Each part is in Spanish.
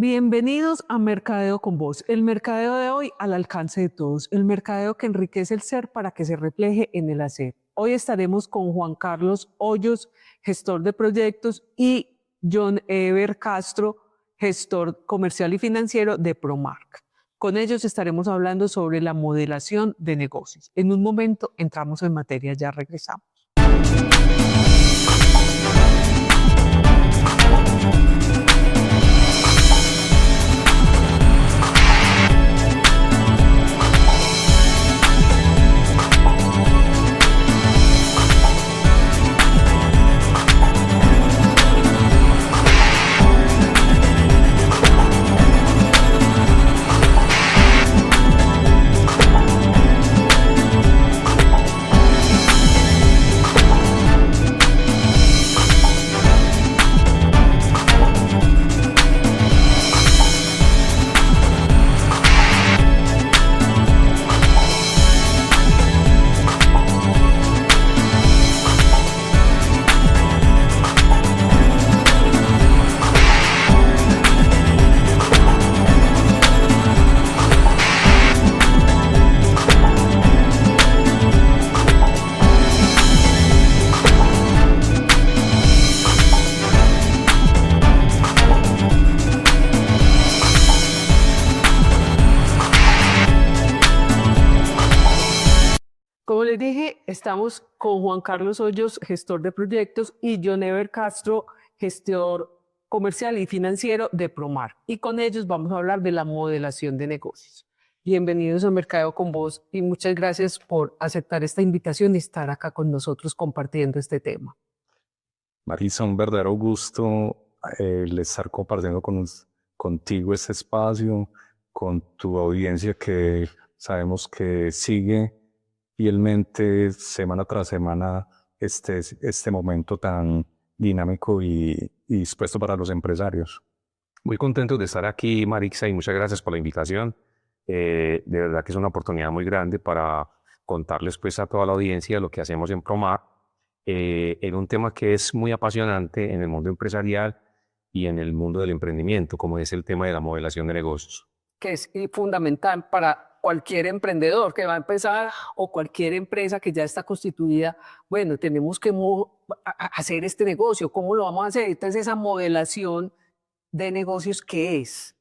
Bienvenidos a Mercadeo con Voz, el mercadeo de hoy al alcance de todos, el mercadeo que enriquece el ser para que se refleje en el hacer. Hoy estaremos con Juan Carlos Hoyos, gestor de proyectos, y John Ever Castro, gestor comercial y financiero de Promark. Con ellos estaremos hablando sobre la modelación de negocios. En un momento entramos en materia, ya regresamos. Como les dije, estamos con Juan Carlos Hoyos, gestor de proyectos, y John Ever Castro, gestor comercial y financiero de Promark. Y con ellos vamos a hablar de la modelación de negocios. Bienvenidos a Mercadeo con Voz y muchas gracias por aceptar esta invitación y estar acá con nosotros compartiendo este tema. Marisa, un verdadero gusto el estar compartiendo contigo este espacio, con tu audiencia que sabemos que sigue fielmente semana tras semana este momento tan dinámico y dispuesto para los empresarios. Muy contento de estar aquí, Marixa, y muchas gracias por la invitación. De verdad que es una oportunidad muy grande para contarles pues a toda la audiencia lo que hacemos en Promar, en un tema que es muy apasionante en el mundo empresarial y en el mundo del emprendimiento, como es el tema de la modelación de negocios. Que es fundamental para cualquier emprendedor que va a empezar o cualquier empresa que ya está constituida. Bueno, tenemos que hacer este negocio, ¿cómo lo vamos a hacer? Entonces, esa modelación de negocios, ¿qué es?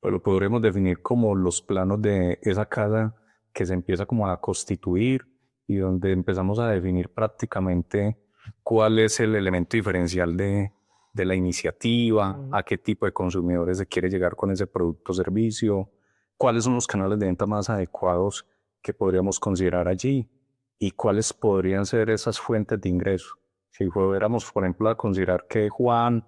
Pues lo podremos definir como los planos de esa casa que se empieza como a constituir y donde empezamos a definir prácticamente cuál es el elemento diferencial de la iniciativa, a qué tipo de consumidores se quiere llegar con ese producto o servicio, cuáles son los canales de venta más adecuados que podríamos considerar allí y cuáles podrían ser esas fuentes de ingreso. Si fuéramos, por ejemplo, a considerar que Juan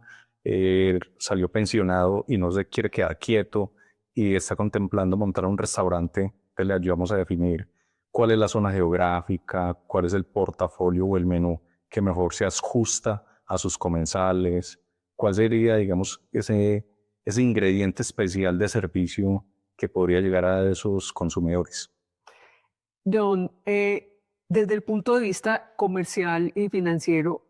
salió pensionado y no se quiere quedar quieto y está contemplando montar un restaurante, pues le ayudamos a definir cuál es la zona geográfica, cuál es el portafolio o el menú que mejor se ajusta a sus comensales, cuál sería, digamos, ese ingrediente especial de servicio que podría llegar a esos consumidores. John, desde el punto de vista comercial y financiero,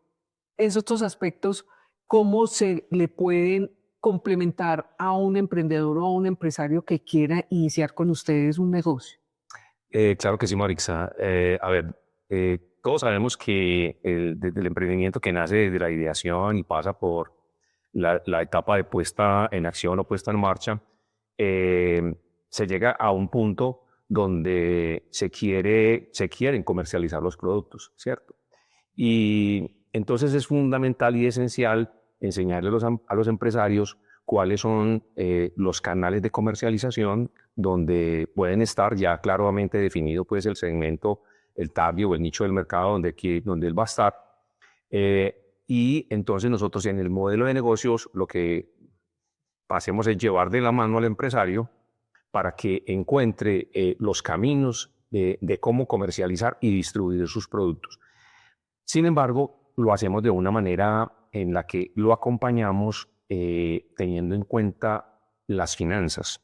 esos otros aspectos, ¿cómo se le pueden complementar a un emprendedor o a un empresario que quiera iniciar con ustedes un negocio? Claro que sí, Marixa. A ver, todos sabemos que desde el emprendimiento que nace desde la ideación y pasa por la etapa de puesta en acción o puesta en marcha, se llega a un punto donde se quieren comercializar los productos, ¿cierto? Y entonces es fundamental y esencial enseñarles a los empresarios cuáles son los canales de comercialización donde pueden estar ya claramente definido pues el segmento, el target o el nicho del mercado donde él va a estar. Y entonces nosotros en el modelo de negocios lo que hacemos es llevar de la mano al empresario para que encuentre los caminos de cómo comercializar y distribuir sus productos. Sin embargo, lo hacemos de una manera en la que lo acompañamos teniendo en cuenta las finanzas,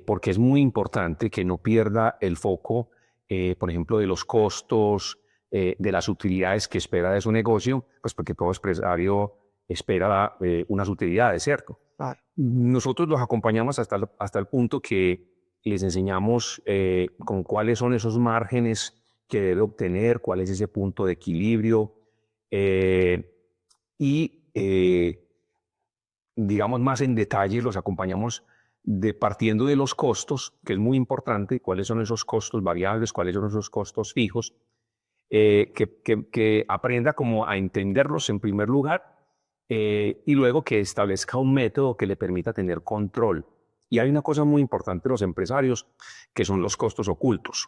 porque es muy importante que no pierda el foco, por ejemplo, de los costos, de las utilidades que espera de su negocio, pues porque todo empresario espera unas utilidades, ¿cierto? Claro. Nosotros los acompañamos hasta el punto que les enseñamos con cuáles son esos márgenes que debe obtener, cuál es ese punto de equilibrio y digamos más en detalle los acompañamos partiendo de los costos, que es muy importante, cuáles son esos costos variables, cuáles son esos costos fijos, que aprenda como a entenderlos en primer lugar y luego que establezca un método que le permita tener control. Y hay una cosa muy importante de los empresarios, que son los costos ocultos,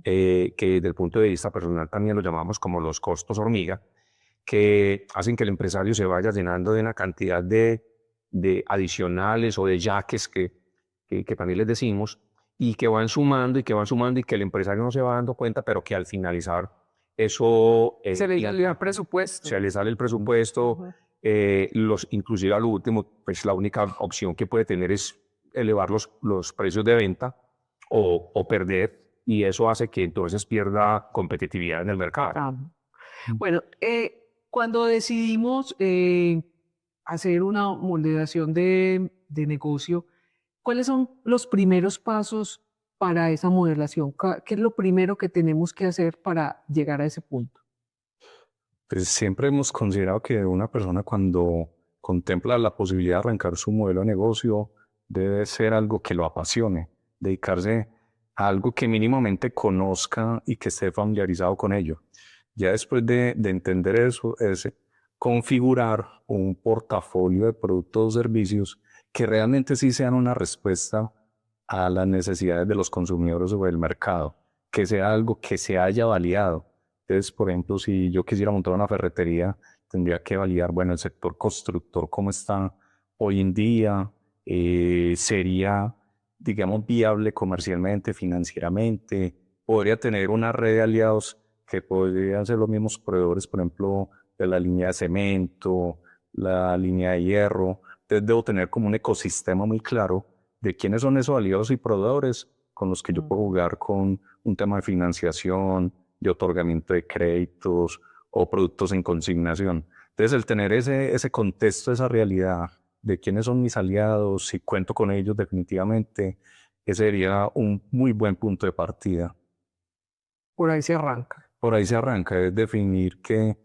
que desde el punto de vista personal también los llamamos como los costos hormiga, que hacen que el empresario se vaya llenando de una cantidad de adicionales o de yaques que también les decimos, y que van sumando y que van sumando y que el empresario no se va dando cuenta, pero que al finalizar eso Se le dio el presupuesto. se le sale el presupuesto, inclusive a lo último, pues la única opción que puede tener es elevar los precios de venta o perder, y eso hace que entonces pierda competitividad en el mercado. Ah. Bueno, cuando decidimos hacer una modelación de negocio, ¿cuáles son los primeros pasos para esa modelación? ¿Qué es lo primero que tenemos que hacer para llegar a ese punto? Pues siempre hemos considerado que una persona cuando contempla la posibilidad de arrancar su modelo de negocio debe ser algo que lo apasione, dedicarse a algo que mínimamente conozca y que esté familiarizado con ello. Ya después de entender eso, es configurar un portafolio de productos o servicios que realmente sí sean una respuesta a las necesidades de los consumidores o del mercado, que sea algo que se haya validado. Entonces, por ejemplo, si yo quisiera montar una ferretería, tendría que validar, bueno, el sector constructor, cómo está hoy en día, sería, digamos, viable comercialmente, financieramente, podría tener una red de aliados que podrían ser los mismos proveedores, por ejemplo, de la línea de cemento, la línea de hierro. Entonces debo tener como un ecosistema muy claro de quiénes son esos aliados y proveedores con los que yo puedo jugar con un tema de financiación, de otorgamiento de créditos o productos en consignación. Entonces el tener ese contexto, esa realidad de quiénes son mis aliados, si cuento con ellos definitivamente, ese sería un muy buen punto de partida. Por ahí se arranca. Por ahí se arranca, es definir que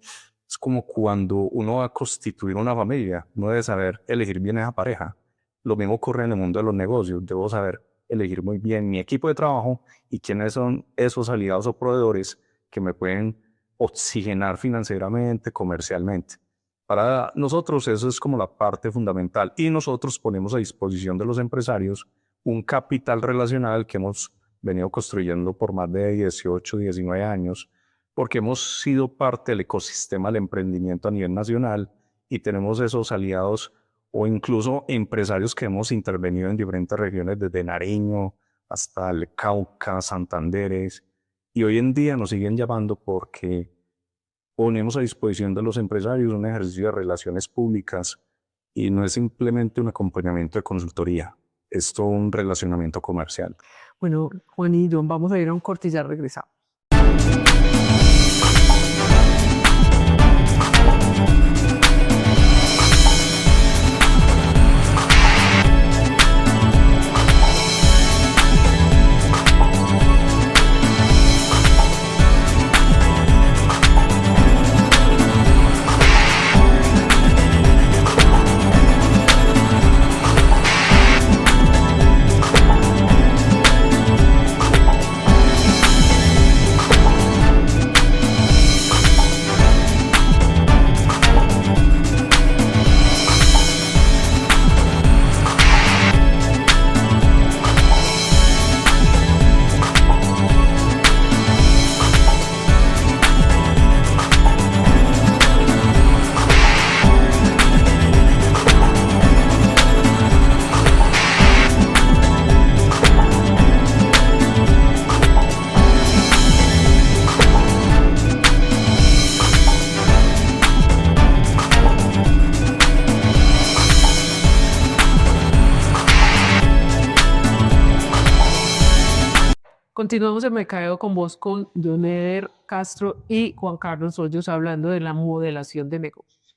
es como cuando uno va a constituir una familia, uno debe saber elegir bien esa pareja. Lo mismo ocurre en el mundo de los negocios, debo saber elegir muy bien mi equipo de trabajo y quiénes son esos aliados o proveedores que me pueden oxigenar financieramente, comercialmente. Para nosotros eso es como la parte fundamental y nosotros ponemos a disposición de los empresarios un capital relacional que hemos venido construyendo por más de 18, 19 años, porque hemos sido parte del ecosistema del emprendimiento a nivel nacional y tenemos esos aliados o incluso empresarios que hemos intervenido en diferentes regiones, desde Nariño hasta el Cauca, Santanderes, y hoy en día nos siguen llamando porque ponemos a disposición de los empresarios un ejercicio de relaciones públicas y no es simplemente un acompañamiento de consultoría, es todo un relacionamiento comercial. Bueno, Juan y John, vamos a ir a un corte y ya regresamos. Continuamos el mercadeo con vos, con John Eder Castro y Juan Carlos Hoyos, hablando de la modelación de negocios.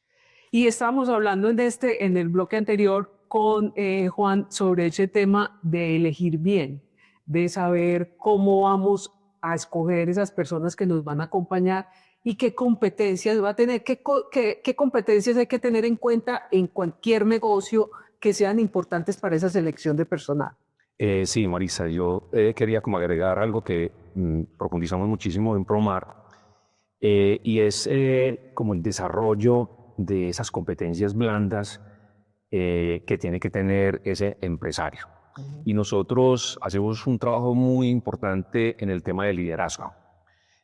Y estábamos hablando en el bloque anterior con Juan sobre ese tema de elegir bien, de saber cómo vamos a escoger esas personas que nos van a acompañar y qué competencias va a tener, qué competencias hay que tener en cuenta en cualquier negocio que sean importantes para esa selección de personal. Sí, Marisa, yo quería como agregar algo que profundizamos muchísimo en Promar, y es como el desarrollo de esas competencias blandas que tiene que tener ese empresario. Y nosotros hacemos un trabajo muy importante en el tema del liderazgo,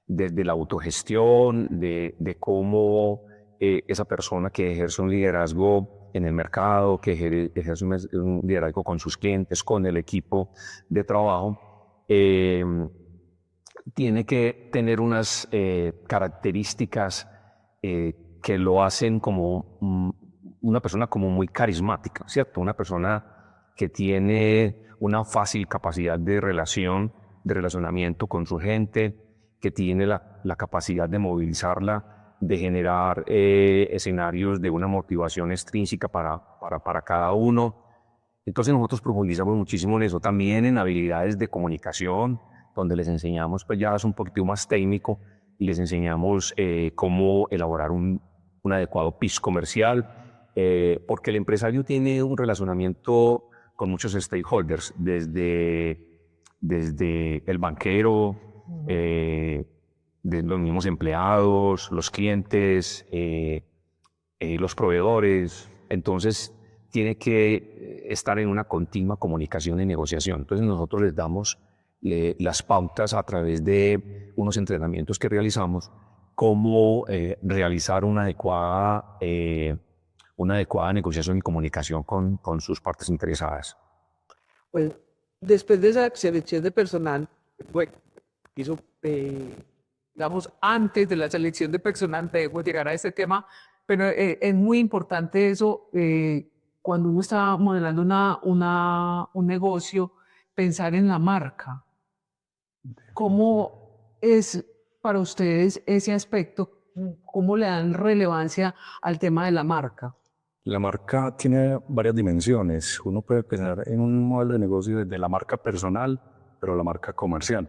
desde la autogestión, de cómo esa persona que ejerce un liderazgo en el mercado, que ejerce un liderazgo con sus clientes, con el equipo de trabajo, tiene que tener unas características que lo hacen como una persona como muy carismática, ¿cierto? Una persona que tiene una fácil capacidad de relacionamiento con su gente, que tiene la capacidad de movilizarla, de generar escenarios de una motivación extrínseca para cada uno. Entonces nosotros profundizamos muchísimo en eso, también en habilidades de comunicación, donde les enseñamos, pues ya es un poquito más técnico, y les enseñamos cómo elaborar un adecuado pitch comercial, porque el empresario tiene un relacionamiento con muchos stakeholders, desde el banquero, de los mismos empleados, los clientes, los proveedores. Entonces tiene que estar en una continua comunicación y negociación. Entonces nosotros les damos las pautas a través de unos entrenamientos que realizamos, cómo realizar una adecuada negociación y comunicación con sus partes interesadas. Pues después de esa selección de personal, bueno, hizo, digamos, antes de la selección de personal, debemos llegar a este tema, pero es muy importante eso, cuando uno está modelando un negocio, pensar en la marca. ¿Cómo es para ustedes ese aspecto? ¿Cómo le dan relevancia al tema de la marca? La marca tiene varias dimensiones. Uno puede pensar en un modelo de negocio desde la marca personal, pero la marca comercial.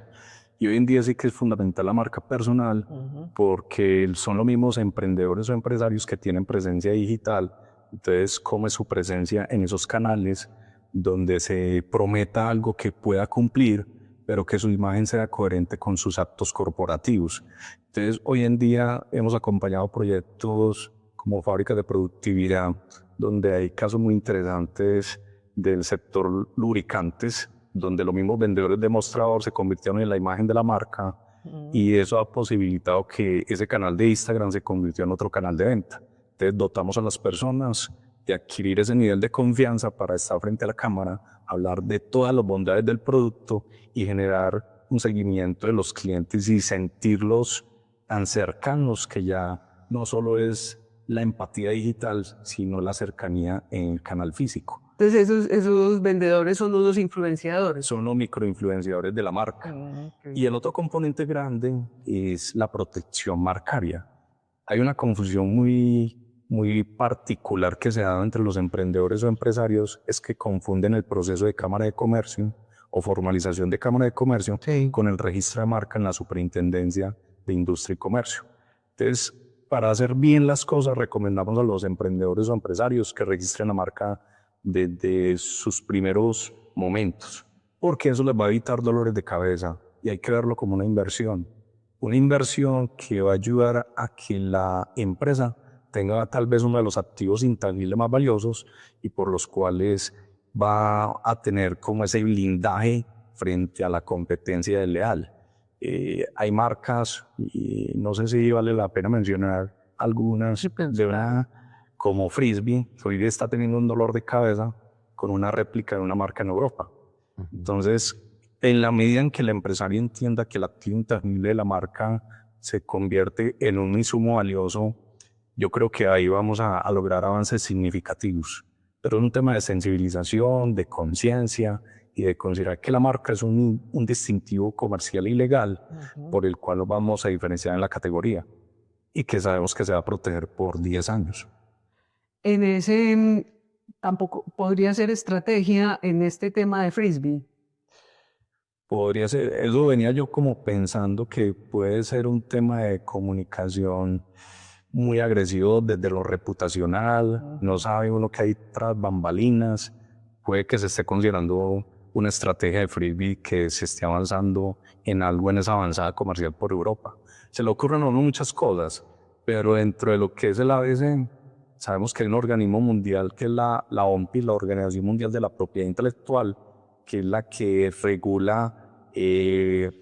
Y hoy en día sí que es fundamental la marca personal, porque son los mismos emprendedores o empresarios que tienen presencia digital. Entonces, ¿cómo es su presencia en esos canales donde se prometa algo que pueda cumplir, pero que su imagen sea coherente con sus actos corporativos? Entonces, hoy en día hemos acompañado proyectos como fábricas de productividad, donde hay casos muy interesantes del sector lubricantes, donde los mismos vendedores de mostrador se convirtieron en la imagen de la marca, y eso ha posibilitado que ese canal de Instagram se convirtió en otro canal de venta. Entonces dotamos a las personas de adquirir ese nivel de confianza para estar frente a la cámara, hablar de todas las bondades del producto y generar un seguimiento de los clientes y sentirlos tan cercanos que ya no solo es la empatía digital, sino la cercanía en el canal físico. Entonces esos vendedores son unos influenciadores. Son los microinfluenciadores de la marca. Okay. Y el otro componente grande es la protección marcaria. Hay una confusión muy particular que se ha dado entre los emprendedores o empresarios, es que confunden el proceso de Cámara de Comercio o formalización de Cámara de Comercio con el registro de marca en la Superintendencia de Industria y Comercio. Entonces, para hacer bien las cosas, recomendamos a los emprendedores o empresarios que registren la marca desde sus primeros momentos, porque eso les va a evitar dolores de cabeza, y hay que verlo como una inversión que va a ayudar a que la empresa tenga tal vez uno de los activos intangibles más valiosos y por los cuales va a tener como ese blindaje frente a la competencia desleal. Hay marcas, y no sé si vale la pena mencionar algunas, de una, como Frisbee, que hoy está teniendo un dolor de cabeza con una réplica de una marca en Europa. Entonces, en la medida en que el empresario entienda que el activo intangible de la marca se convierte en un insumo valioso, yo creo que ahí vamos a lograr avances significativos. Pero es un tema de sensibilización, de conciencia y de considerar que la marca es un distintivo comercial y legal por el cual nos vamos a diferenciar en la categoría y que sabemos que se va a proteger por 10 años. En ese tampoco podría ser estrategia en este tema de frisbee. Podría ser, eso venía yo como pensando que puede ser un tema de comunicación muy agresivo desde lo reputacional, no sabe uno que hay tras bambalinas, puede que se esté considerando una estrategia de frisbee que se esté avanzando en algo en esa avanzada comercial por Europa. Se le ocurren a uno muchas cosas, pero dentro de lo que es el ABC, sabemos que hay un organismo mundial que es la OMPI, la Organización Mundial de la Propiedad Intelectual, que es la que regula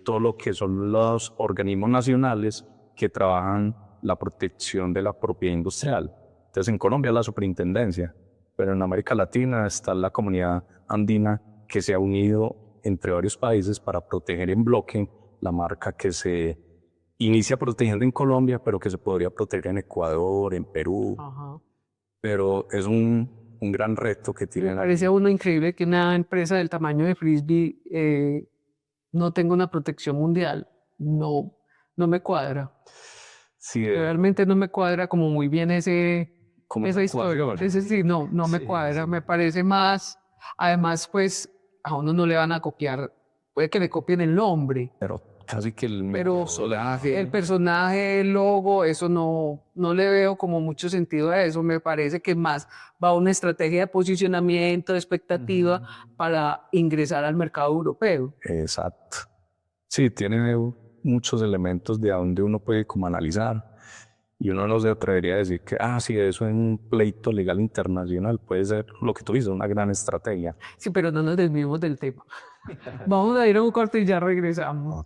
todo lo que son los organismos nacionales que trabajan la protección de la propiedad industrial. Entonces en Colombia es la superintendencia, pero en América Latina está la comunidad andina que se ha unido entre varios países para proteger en bloque la marca que se inicia protegiendo en Colombia, pero que se podría proteger en Ecuador, en Perú. Ajá. Pero es un gran reto que Me tienen. parece a uno increíble que una empresa del tamaño de frisbee no tenga una protección mundial. No, no me cuadra. Sí, Realmente no me cuadra como muy bien como esa esa historia. ecuación. Es decir, no me Sí, cuadra. sí. Me parece más, además, pues a uno no le van a copiar, puede que le copien el nombre, Pero casi que el pero personaje. el personaje, el logo, eso no le veo como mucho sentido a eso. Me parece que más va a una estrategia de posicionamiento, de expectativa para ingresar al mercado europeo. Exacto. Sí, tiene muchos elementos de donde uno puede como analizar y uno no se atrevería a decir que, sí, eso en un pleito legal internacional puede ser lo que tú dices, una gran estrategia. Sí, pero no nos desviemos del tema. Vamos a ir a un corte y ya regresamos.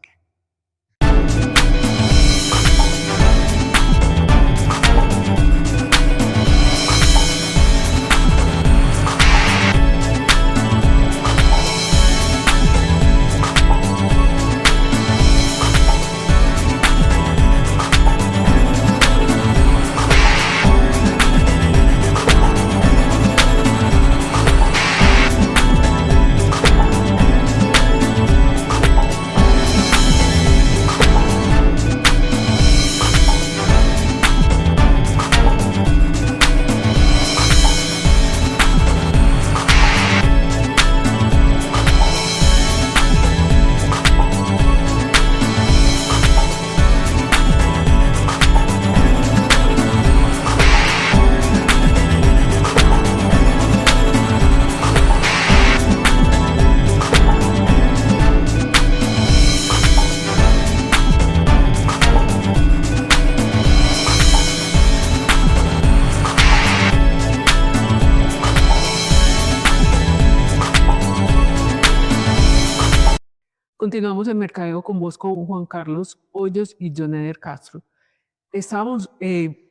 Continuamos en Mercadeo con vos, con Juan Carlos Hoyos y John Eder Castro. Estábamos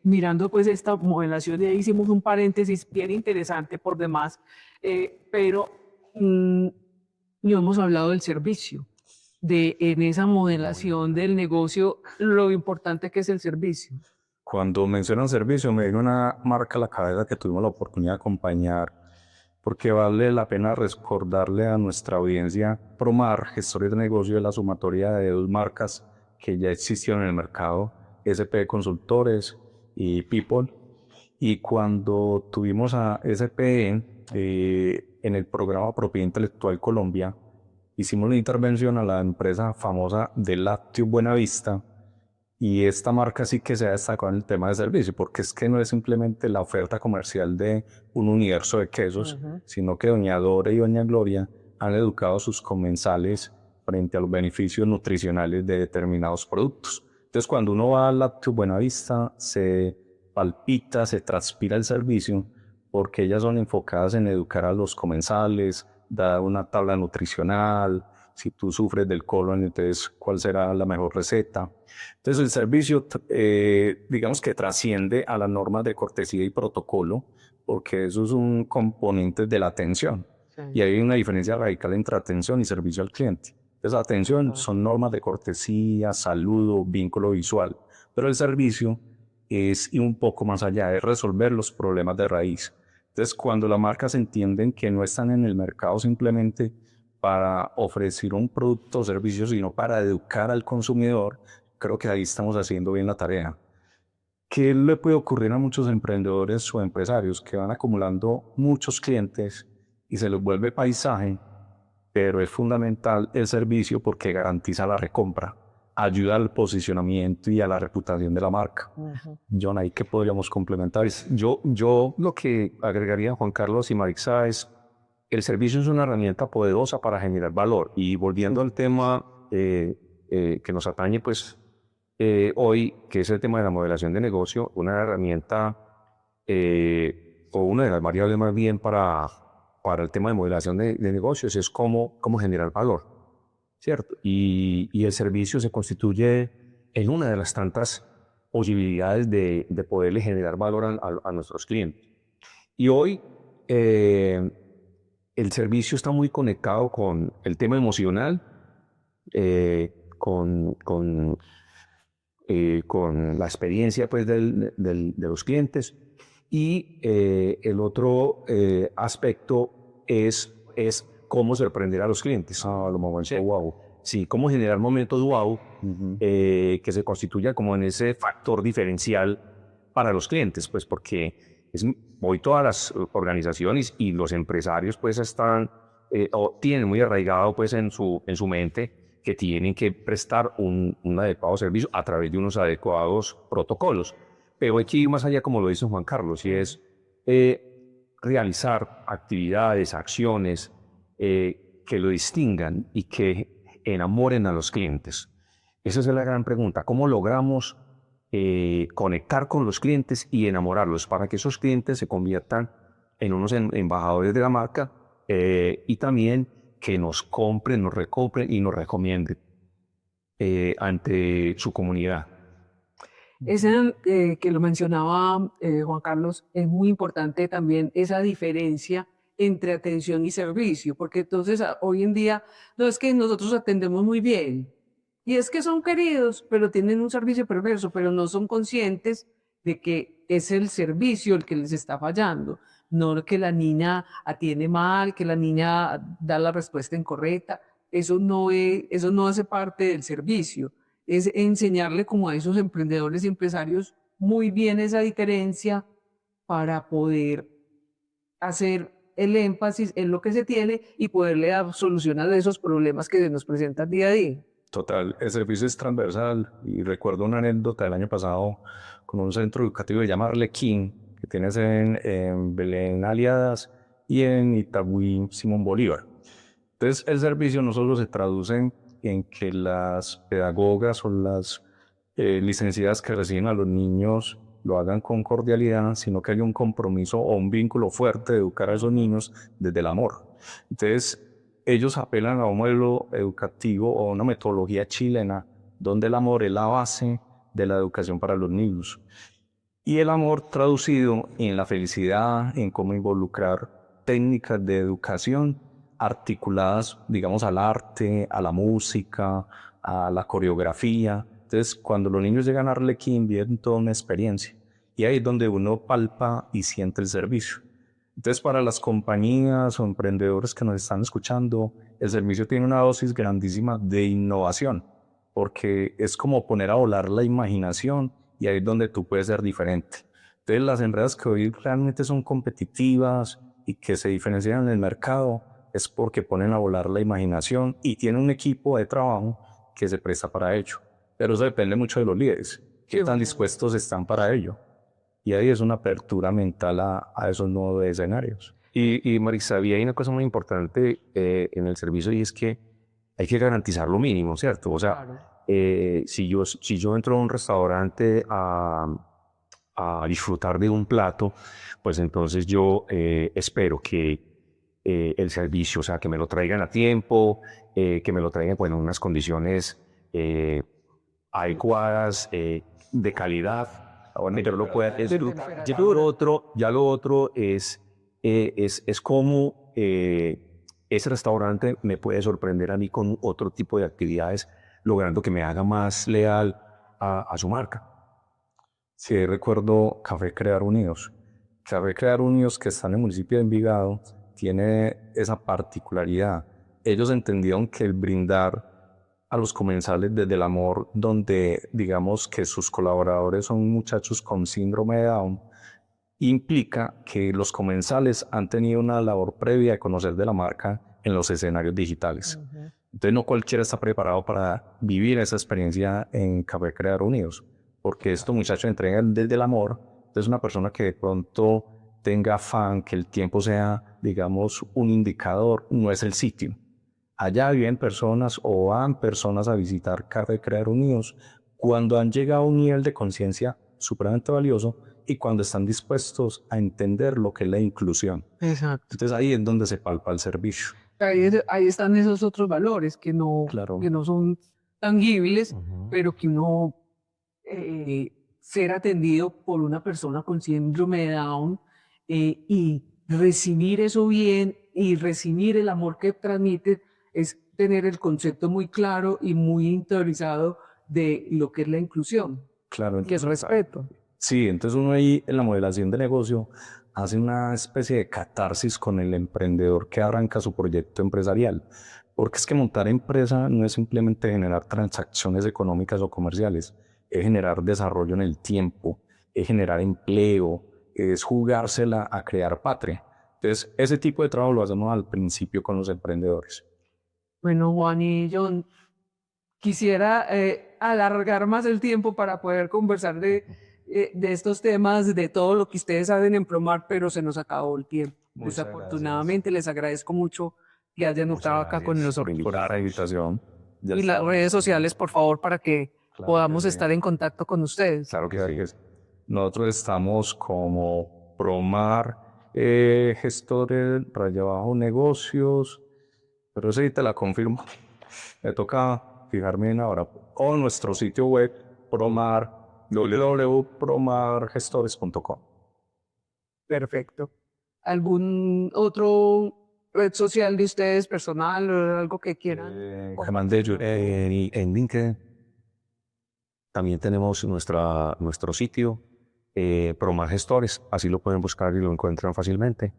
mirando pues esta modelación y ahí hicimos un paréntesis bien interesante por demás, pero no hemos hablado del servicio, en esa modelación del negocio, lo importante que es el servicio. Cuando mencionan servicio, me viene una marca a la cabeza que tuvimos la oportunidad de acompañar, porque vale la pena recordarle a nuestra audiencia. Promar, gestores de negocio, es la sumatoria de dos marcas que ya existieron en el mercado, SP Consultores y People. Y cuando tuvimos a SPE en el programa Propiedad Intelectual Colombia, hicimos una intervención a la empresa famosa de Lácteo Buenavista, y esta marca sí que se ha destacado en el tema de servicio, porque es que no es simplemente la oferta comercial de un universo de quesos, sino que doña Dora y doña Gloria han educado a sus comensales frente a los beneficios nutricionales de determinados productos. Entonces, cuando uno va al Lácteo Buenavista, se palpita, se transpira el servicio, porque ellas son enfocadas en educar a los comensales, dar una tabla nutricional. Si tú sufres del colon, entonces, ¿cuál será la mejor receta? Entonces, el servicio, digamos que trasciende a las normas de cortesía y protocolo, porque eso es un componente de la atención. Sí. Y hay una diferencia radical entre atención y servicio al cliente. Entonces, atención son normas de cortesía, saludo, vínculo visual, pero el servicio es ir un poco más allá, es resolver los problemas de raíz. Entonces, cuando las marcas entienden que no están en el mercado simplemente para ofrecer un producto o servicio, sino para educar al consumidor, creo que ahí estamos haciendo bien la tarea. ¿Qué le puede ocurrir a muchos emprendedores o empresarios que van acumulando muchos clientes y se les vuelve paisaje? Pero es fundamental el servicio porque garantiza la recompra, ayuda al posicionamiento y a la reputación de la marca. John, ahí que podríamos complementar. Yo lo que agregaría, Juan Carlos y Marixa, es el servicio es una herramienta poderosa para generar valor. Y volviendo al tema que nos atañe, pues hoy, que es el tema de la modelación de negocio, una herramienta o una de las variables más bien para el tema de modelación de negocios es cómo generar valor, ¿cierto? Y el servicio se constituye en una de las tantas posibilidades de poderle generar valor a nuestros clientes. Y hoy el servicio está muy conectado con el tema emocional, con la experiencia pues, de los clientes. Y el otro aspecto es cómo sorprender a los clientes. Los momentos Sí. wow. Sí, cómo generar momentos wow Ujú. que se constituya como en ese factor diferencial para los clientes, pues porque hoy todas las organizaciones y los empresarios pues están o tienen muy arraigado pues en su mente que tienen que prestar un adecuado servicio a través de unos adecuados protocolos. Pero hay que ir más allá, como lo dice Juan Carlos, y es realizar actividades, acciones que lo distingan y que enamoren a los clientes. Esa es la gran pregunta. ¿Cómo logramos conectar con los clientes y enamorarlos para que esos clientes se conviertan en unos embajadores de la marca y también que nos compren, nos recompren y nos recomienden ante su comunidad? Ese que lo mencionaba Juan Carlos, es muy importante también esa diferencia entre atención y servicio, porque entonces hoy en día no es que nosotros atendemos muy bien y es que son queridos, pero tienen un servicio perverso, pero no son conscientes de que es el servicio el que les está fallando, no que la niña atiende mal, que la niña da la respuesta incorrecta, eso no hace parte del servicio, es enseñarle como a esos emprendedores y empresarios muy bien esa diferencia para poder hacer el énfasis en lo que se tiene y poderle dar soluciones a esos problemas que se nos presentan día a día. Total, el servicio es transversal y recuerdo una anécdota del año pasado con un centro educativo que se llama Arlequín, que tienes en Belén Aliadas y en Itagüí Simón Bolívar. Entonces el servicio no solo se traduce en que las pedagogas o las licenciadas que reciben a los niños lo hagan con cordialidad, sino que hay un compromiso o un vínculo fuerte de educar a esos niños desde el amor. Entonces, ellos apelan a un modelo educativo o una metodología chilena donde el amor es la base de la educación para los niños. Y el amor traducido en la felicidad, en cómo involucrar técnicas de educación articuladas, digamos, al arte, a la música, a la coreografía. Entonces, cuando los niños llegan a Arlequín, viven toda una experiencia. Y ahí es donde uno palpa y siente el servicio. Entonces, para las compañías o emprendedores que nos están escuchando, el servicio tiene una dosis grandísima de innovación, porque es como poner a volar la imaginación y ahí es donde tú puedes ser diferente. Entonces, las empresas que hoy realmente son competitivas y que se diferencian en el mercado es porque ponen a volar la imaginación y tienen un equipo de trabajo que se presta para ello. Pero eso depende mucho de los líderes, qué tan dispuestos están para ello. Y ahí es una apertura mental a esos nuevos escenarios. Y Marisa, hay una cosa muy importante en el servicio y es que hay que garantizar lo mínimo, ¿cierto? O sea, Claro. si yo entro a un restaurante a disfrutar de un plato, pues entonces yo espero que el servicio, o sea, que me lo traigan a tiempo, que me lo traigan bueno, en unas condiciones adecuadas, de calidad, bueno, yo lo pueda disfrutar. Ya lo otro es cómo ese restaurante me puede sorprender a mí con otro tipo de actividades, logrando que me haga más leal a su marca. Sí, recuerdo Café Crear Unidos. Café Crear Unidos, que está en el municipio de Envigado, tiene esa particularidad. Ellos entendieron que el brindar a los comensales desde el amor, donde digamos que sus colaboradores son muchachos con síndrome de Down, implica que los comensales han tenido una labor previa de conocer de la marca en los escenarios digitales. Entonces no cualquiera está preparado para vivir esa experiencia en Café Creador Unidos, porque estos muchachos entregan desde el amor. Entonces una persona que de pronto tenga afán, que el tiempo sea, digamos, un indicador, no es el sitio. Allá viven personas o van personas a visitar Café Creador Unidos cuando han llegado a un nivel de conciencia supremamente valioso y cuando están dispuestos a entender lo que es la inclusión. Exacto. Entonces ahí es donde se palpa el servicio. Ahí están esos otros valores Claro. que no son tangibles, pero que uno ser atendido por una persona con síndrome de Down y recibir eso bien y recibir el amor que transmite es tener el concepto muy claro y muy interiorizado de lo que es la inclusión, Claro, que es entonces, respeto. sí, entonces uno ahí en la modelación de negocio hace una especie de catarsis con el emprendedor que arranca su proyecto empresarial. Porque es que montar empresa no es simplemente generar transacciones económicas o comerciales, es generar desarrollo en el tiempo, es generar empleo, es jugársela a crear patria. Entonces, ese tipo de trabajo lo hacemos al principio con los emprendedores. Bueno, Juan y John, quisiera alargar más el tiempo para poder conversar de estos temas, de todo lo que ustedes saben en Promar, pero se nos acabó el tiempo. Muchas Desafortunadamente, les agradezco mucho que hayan estado acá con Gracias nosotros. por la invitación. Ya Y las está. redes sociales, por favor, para que Claro podamos que sí. estar en contacto con ustedes. Claro que sí. Nosotros estamos como Promar, gestores, raya abajo negocios, pero sí te la confirmo. Me toca fijarme en ahora. O nuestro sitio web, Promar, www.promargestores.com. Perfecto. ¿Algún otro red social de ustedes, personal, o algo que quieran? Germán de En LinkedIn también tenemos nuestro sitio, Promar Gestores, así lo pueden buscar y lo encuentran fácilmente.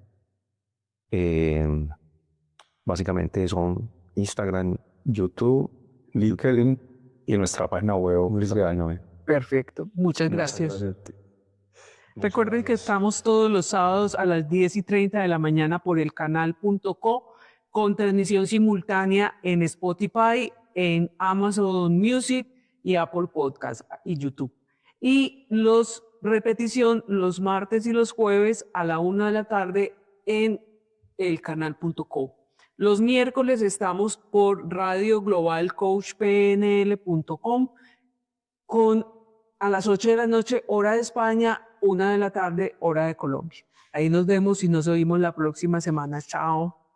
Básicamente son Instagram, YouTube, LinkedIn y nuestra página web. Perfecto. Muchas gracias. Recuerden que estamos todos los sábados a las 10:30 de la mañana por el canal.co con transmisión simultánea en Spotify, en Amazon Music y Apple Podcast y YouTube. Y repetición los martes y los jueves a la 1 de la tarde en el canal.co. Los miércoles estamos por Radio Global Coach PNL.com a las 8 de la noche, hora de España, 1 de la tarde, hora de Colombia. Ahí nos vemos y nos oímos la próxima semana. Chao.